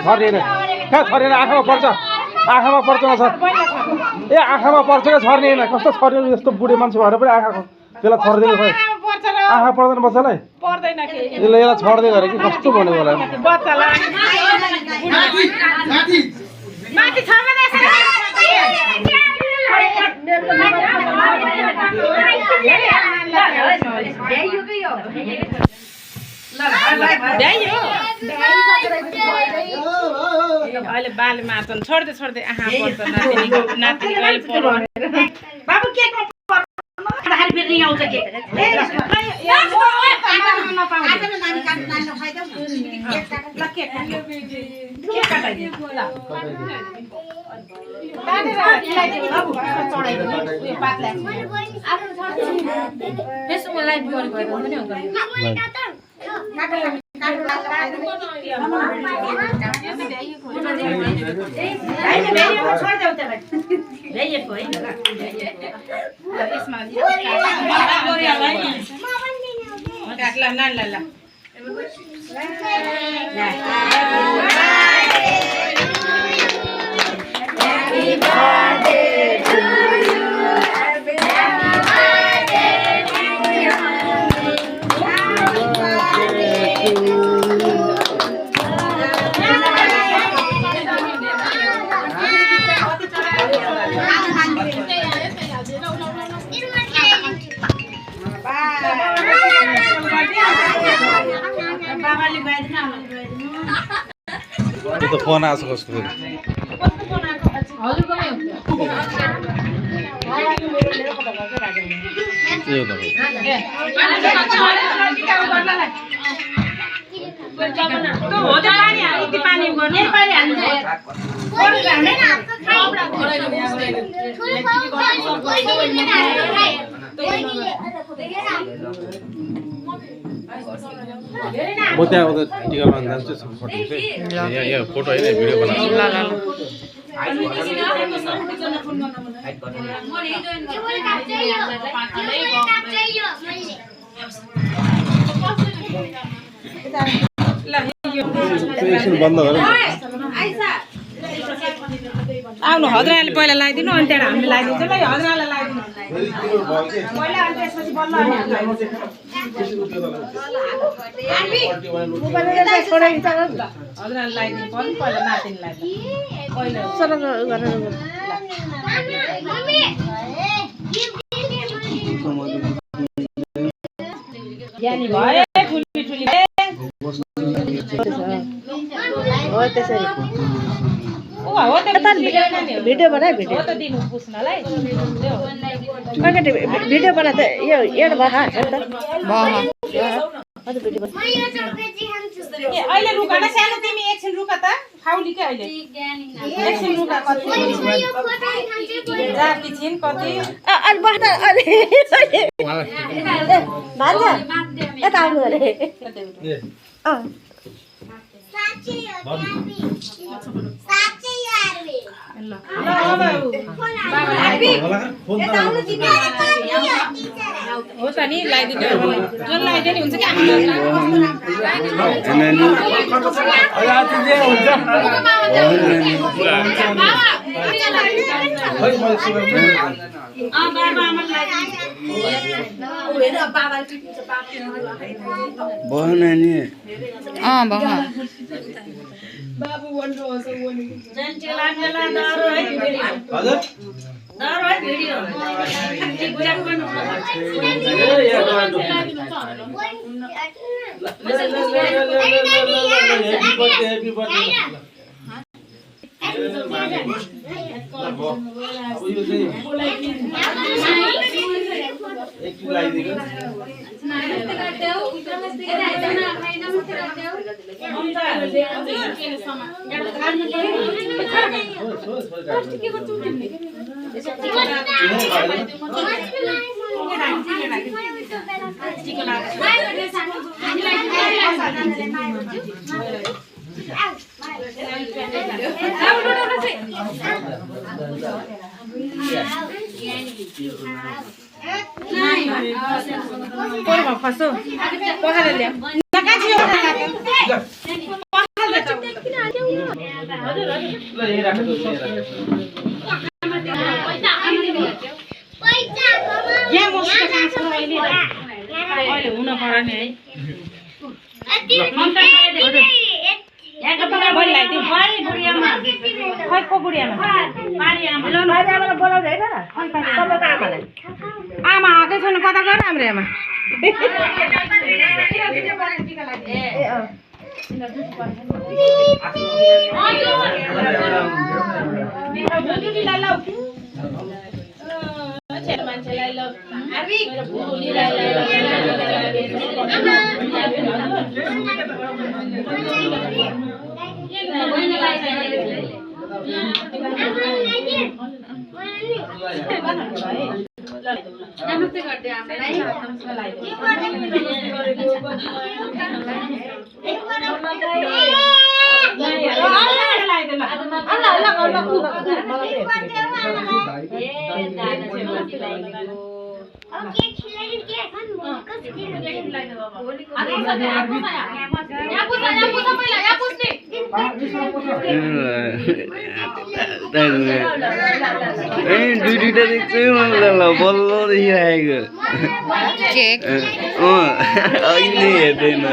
छर्ने कहाँ छरेन आँखामा पर्छ आँखामा पर्छ न सर ए आँखामा पर्छ क्या छर्ने होइन कस्तो छर्ने जस्तो बुढे मान्छे भएर पनि आँखाको त्यसलाई छरिदिएको खोइ आँखा पर्दैन बच्चालाई यसले यसलाई छर्दै गरे कि कस्तो भनेको होला अहिले बाले मार्छन् छोड्दै छोड्दै आँखा पर्छ नातिनी अहिले बाबु के फेरि आउँछ के त्यो फोन आएको छ कसको म त्यहाँ उता टिका लाउन जान्छु यहाँ फोटो होइन भिडियो बनाउँछु बन्द गर आउनु हजराले पहिला लगाइदिनु अनि त्यहाँबाट हामीले लगाइदिन्छ ल हजरालाई लगाइदिनु पहिला अनि त्यसपछि बल्ल हजराले लगाइदिनु पर्यो पहिला नातिनीलाई पहिला ज्ञानी भए ठुली ठुली हो त्यसरी हो त भिडियो बनाए भिडियो हो त दिनु पुस्नलाई भिडियो बना त यो एड भहा छ त अहिले रुका न सानो तिमी एकछिन रुका त खाउली के अहिले एकछिन रुका कति जाति छिन कति अनि बस्न अनि भान्जा यता आउनु अरे हो त नि लगाइदिनु जुन लगाइदियो नि हुन्छ कि बाबु वन्डो छ वनी जन चला चला दारो है भिडियो हजुर दारो है भिडियो के गुराक गर्नु Happy birthday. Porma, faço. Porra, Lélia. Na casa eu यहाँ मस्को कहाँ छ अहिले अहिले हुन पर्यो नि है यहाँको त भरि ल्याइदिउँ भरि बुढियामा खै को बुढियामा पारी आमा ल पारी आमालाई बोलाउँदै हैन तपाईको आमालाई आमा आकै छैन कता गयो हाम्रो आमा मान्छेलाई ल नमस्ते गर्दै आमालाई दुईटा देख्छु मलाई बल्ल देखिरहेको अहिले हेर्दैन